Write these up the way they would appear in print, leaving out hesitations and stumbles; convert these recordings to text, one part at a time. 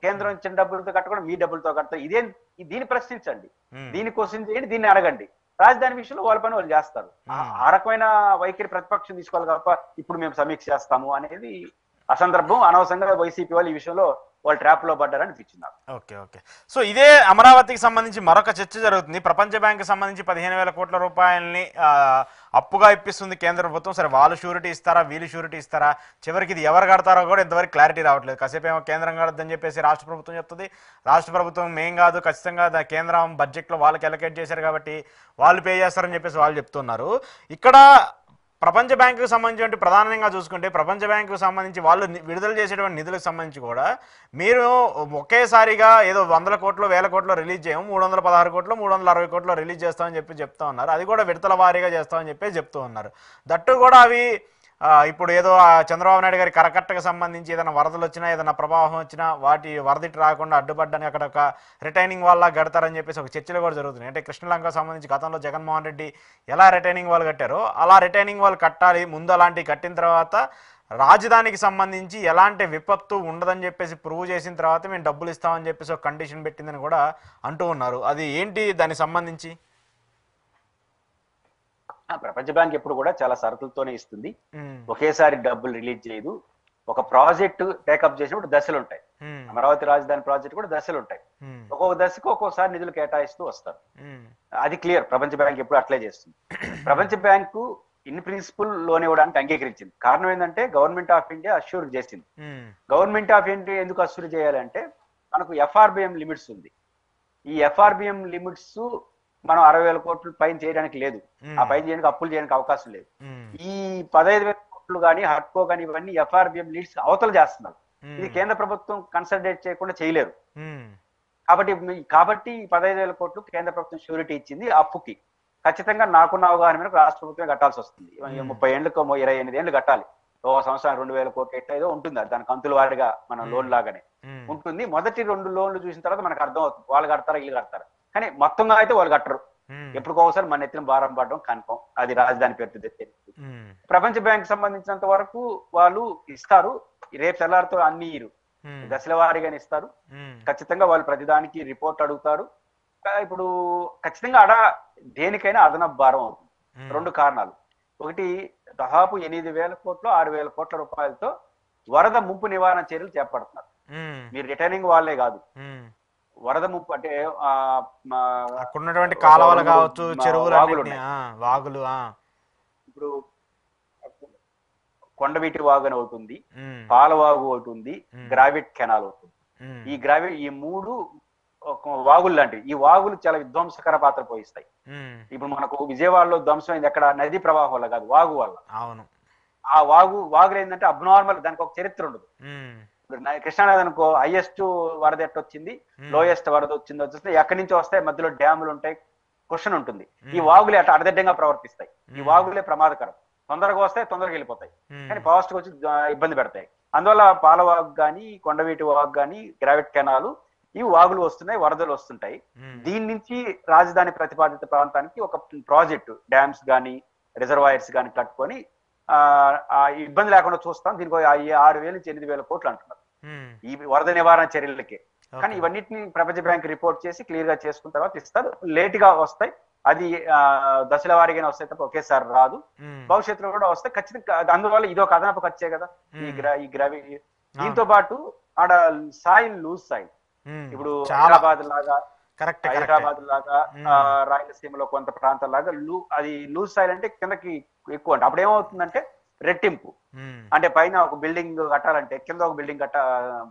కేంద్రం ఇచ్చిన డబ్బులతో కట్టకుండా మీ డబ్బులతో కడతారు. దీన్ని ప్రశ్నించండి, దీన్ని క్వశ్చన్ చేయండి, దీన్ని అడగండి. రాజధాని విషయంలో వాళ్ళ పని వాళ్ళు చేస్తారు. ఆ రకమైన వైఖరి ప్రతిపక్షం తీసుకోవాలి తప్ప ఇప్పుడు మేము సమీక్ష చేస్తాము అనేది అసందర్భం. అనవసరంగా వైసీపీ వాళ్ళు ఈ విషయంలో వాళ్ళు ట్రాప్ లో పడ్డారని అనిపించింది. Okay okay. సో ఇదే అమరావతికి సంబంధించి మరొక చర్చ జరుగుతుంది. ప్రపంచ బ్యాంక్ సంబంధించి 15,000 కోట్ల రూపాయలని అప్పుగా ఇప్పిస్తుంది కేంద్ర ప్రభుత్వం. సరే వాళ్ళు షూరిటీ ఇస్తారా, వీళ్ళు షూరిటీ ఇస్తారా, చివరికి ఇది ఎవరు కడతారో కూడా ఇంతవరకు క్లారిటీ రావట్లేదు. కాసేపు ఏమో కేంద్రం కడద్దని చెప్పేసి రాష్ట్ర ప్రభుత్వం చెప్తుంది. రాష్ట్ర ప్రభుత్వం ఏం కాదు, ఖచ్చితంగా కేంద్రం బడ్జెట్లో వాళ్ళకి అలొకేట్ చేశారు కాబట్టి వాళ్ళు పే చేస్తారని చెప్పేసి వాళ్ళు చెప్తున్నారు. ఇక్కడ ప్రపంచ బ్యాంకుకు సంబంధించి ప్రధానంగా చూసుకుంటే ప్రపంచ బ్యాంకుకు సంబంధించి వాళ్ళు విడుదల చేసేటువంటి నిధులకు సంబంధించి కూడా మీరు ఒకేసారిగా ఏదో 100 కోట్లు 1000 కోట్లు రిలీజ్ చేయము, 316 కోట్లు 360 కోట్లు రిలీజ్ చేస్తామని చెప్పి చెప్తా ఉన్నారు. అది కూడా విడతల వారీగా చేస్తామని చెప్పి చెప్తూ ఉన్నారు. దట్టు కూడా అవి ఇప్పుడు ఏదో చంద్రబాబు నాయుడు గారి కరకట్టకు సంబంధించి ఏదైనా వరదలు వచ్చినా ఏదైనా ప్రవాహం వచ్చినా వాటి వరదిటి రాకుండా అడ్డుపడ్డని అక్కడ ఒక రిటైనింగ్ వాళ్ళ కడతారని చెప్పేసి ఒక చర్చలు కూడా జరుగుతున్నాయి. అంటే కృష్ణలంకకు సంబంధించి గతంలో జగన్మోహన్ రెడ్డి ఎలా రిటైనింగ్ వాళ్ళు కట్టారో అలా రిటైనింగ్ వాళ్ళు కట్టాలి. ముందు అలాంటివి కట్టిన తర్వాత రాజధానికి సంబంధించి ఎలాంటి విపత్తు ఉండదని చెప్పేసి ప్రూవ్ చేసిన తర్వాత మేము డబ్బులు ఇస్తామని చెప్పేసి ఒక కండిషన్ పెట్టిందని కూడా అంటూ ఉన్నారు. అది ఏంటి దానికి సంబంధించి? ప్రపంచ బ్యాంక్ ఎప్పుడు కూడా చాలా షరతులతోనే ఇస్తుంది, ఒకేసారి డబ్బులు రిలీజ్ చేయదు. ఒక ప్రాజెక్టు టేకప్ చేసినప్పుడు దశలు ఉంటాయి. అమరావతి రాజధాని ప్రాజెక్ట్ కూడా దశలు ఉంటాయి. ఒక్కొక్క దశకు ఒక్కొక్కసారి నిధులు కేటాయిస్తూ వస్తారు. అది క్లియర్. ప్రపంచ బ్యాంక్ ఎప్పుడు అట్లే చేస్తుంది. ప్రపంచ బ్యాంకు ఇన్ ప్రిన్సిపల్ లోన్ ఇవ్వడానికి అంగీకరించింది. కారణం ఏంటంటే గవర్నమెంట్ ఆఫ్ ఇండియా అష్యూర్ చేసింది. గవర్నమెంట్ ఆఫ్ ఇండియా ఎందుకు అష్యూర్ చేయాలంటే మనకు FRBM లిమిట్స్ ఉంది. ఈ FRBM లిమిట్స్ మనం 60,000 కోట్లు పైన చేయడానికి లేదు. ఆ పైన చేయడానికి అప్పులు చేయడానికి అవకాశం లేదు. ఈ 15,000 కోట్లు కానీ హట్కో కానీ ఇవన్నీ FRBM లీడ్స్ అవతలు చేస్తున్నారు. ఇది కేంద్ర ప్రభుత్వం కన్సల్టేట్ చేయకుండా చేయలేరు. కాబట్టి 15,000 కోట్లు కేంద్ర ప్రభుత్వం షూరిటీ ఇచ్చింది. అప్పుకి ఖచ్చితంగా నాకున్న అవగాహన మేరకు రాష్ట్ర ప్రభుత్వమే కట్టాల్సి వస్తుంది. 30 ఏళ్ళకు 28 ఏళ్ళు కట్టాలి. ఒక సంవత్సరం 2,000 కోట్లు ఎట్లా ఏదో ఉంటుంది. దాని కంతుల వారిగా మనం లోన్ లాగానే ఉంటుంది. మొదటి 2 లోన్లు చూసిన తర్వాత మనకు అర్థం అవుతుంది వాళ్ళు కడతారా వీళ్ళు కడతారా. కానీ మొత్తంగా అయితే వాళ్ళు కట్టరు. ఎప్పుడుకోసారి మన ఎత్తిన భారం పడడం కన్ఫర్మ్. అది రాజధాని పేరుతో తెచ్చే. ప్రపంచ బ్యాంక్ సంబంధించినంత వరకు వాళ్ళు ఇస్తారు. రేపు తెల్లారితో అన్ని దశల వారీగానే ఇస్తారు. ఖచ్చితంగా వాళ్ళు ప్రతిదానికి రిపోర్ట్ అడుగుతారు. ఇప్పుడు ఖచ్చితంగా దేనికైనా అదనపు భారం అవుతుంది. 2 కారణాలు. ఒకటి, దాదాపు 8,000 కోట్లు 6,000 కోట్ల రూపాయలతో వరద ముంపు నివారణ చర్యలు చేపడుతున్నారు. మీరు రిటర్నింగ్ వాళ్ళే కాదు, వరద ముప్పు అంటే అక్కడున్నటువంటి కాలువలు కావచ్చు, చెరువులు, వాగులు. ఇప్పుడు కొండవీటి వాగు అని ఒకటి ఉంది, పాలవాగు ఒకటి ఉంది, గ్రావిట్ కెనాల్ ఒకటి ఉంది. ఈ 3 వాగులు లాంటివి. ఈ వాగులు చాలా విధ్వంసకర పాత్ర పోయిస్తాయి. ఇప్పుడు మనకు విజయవాడలో ధ్వంసమైంది ఎక్కడ? నదీ ప్రవాహం వల్ల కాదు, వాగు వల్ల. అవును. ఆ వాగులు ఏంటంటే అబ్నార్మల్, దానికి ఒక చరిత్ర ఉండదు. కృష్ణానది అనుకో, హైయెస్ట్ వరద ఎట్టొచ్చింది, లోయెస్ట్ వరద వచ్చింది, ఎక్కడి నుంచి వస్తాయి, మధ్యలో డ్యాములు ఉంటాయి, క్వశ్చన్ ఉంటుంది. ఈ వాగులే అట్లా అర్ధడ్డంగా ప్రవర్తిస్తాయి. ఈ వాగులే ప్రమాదకరం. తొందరగా వస్తాయి, తొందరగా వెళ్ళిపోతాయి, కానీ ఫాస్ట్ గా వచ్చి ఇబ్బంది పెడతాయి. అందువల్ల పాలవాగు కానీ, కొండవీటి వాగు కానీ, గ్రావిట్ కెనాలు, ఈ వాగులు వస్తున్నాయి, వరదలు వస్తుంటాయి. దీని నుంచి రాజధాని ప్రతిపాదిత ప్రాంతానికి ఒక ప్రాజెక్టు, డ్యామ్స్ కానీ రిజర్వాయర్స్ కానీ కట్టుకొని ఇబ్బంది లేకుండా చూస్తాం. దీనికి 6,000 నుంచి 8,000 కోట్లు అంటున్నారు ఈ వరద నివారణ చర్యలకే. కానీ ఇవన్నిటిని ప్రపంచ బ్యాంక్ రిపోర్ట్ చేసి క్లియర్ గా చేసుకున్న తర్వాత ఇస్తారు. లేట్ గా వస్తాయి, అది దశల వారీగానే వస్తాయి తప్ప ఒకేసారి రాదు. భవిష్యత్తులో కూడా వస్తాయి ఖచ్చితంగా. అందువల్ల ఇది ఒక అదనపు ఖర్చే కదా ఈ గ్రావి. దీంతో పాటు ఆడ సాయిల్ లూజ్ సాయిల్, ఇప్పుడు హైదరాబాద్ లాగా రాయలసీమలో కొంత ప్రాంతాల లాగా అది లూజ్ సాయిల్ అంటే కిందకి ఎక్కువ. అంటే అప్పుడు ఏమవుతుందంటే రెట్టింపు. అంటే పైన ఒక బిల్డింగ్ కట్టాలంటే కింద ఒక బిల్డింగ్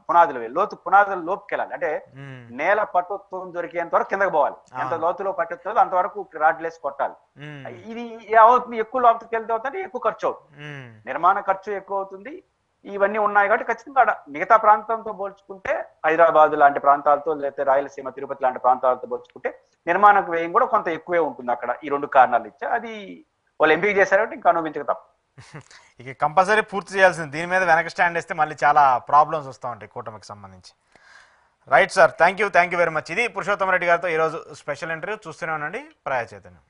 పునాదులు లోతుకి వెళ్ళాలి. అంటే నేల పట్టుత్వం దొరికేంత వరకు కిందకి పోవాలి. ఎంత లోతులో పట్టుతుందో అంతవరకు రాడ్లేసి కొట్టాలి. ఇది ఏమవుతుంది, ఎక్కువ లోతుకి వెళ్తే అవుతుంది, ఎక్కువ ఖర్చు అవుతుంది, నిర్మాణ ఖర్చు ఎక్కువ అవుతుంది. ఇవన్నీ ఉన్నాయి కాబట్టి ఖచ్చితంగా మిగతా ప్రాంతంతో పోల్చుకుంటే, హైదరాబాద్ లాంటి ప్రాంతాలతో లేకపోతే రాయలసీమ తిరుపతి లాంటి ప్రాంతాలతో పోల్చుకుంటే నిర్మాణ వ్యయం కూడా కొంత ఎక్కువే ఉంటుంది అక్కడ. ఈ 2 కారణాలు ఇచ్చా అది వాళ్ళు ఎంపిక చేశారంటే ఇంకా అనుభవించక తప్ప. ఇక కంపల్సరీ పూర్తి చేయాల్సింది. దీని మీద వెనక స్టాండ్ వేస్తే మళ్ళీ చాలా ప్రాబ్లమ్స్ వస్తూ ఉంటాయి కూటమికి సంబంధించి. Right sir, thank you very much. ఇది పురుషోత్తమ రెడ్డి గారితో ఈరోజు స్పెషల్ ఇంటర్వ్యూ. చూస్తూనే ఉండండి ప్రజా చైతన్యం.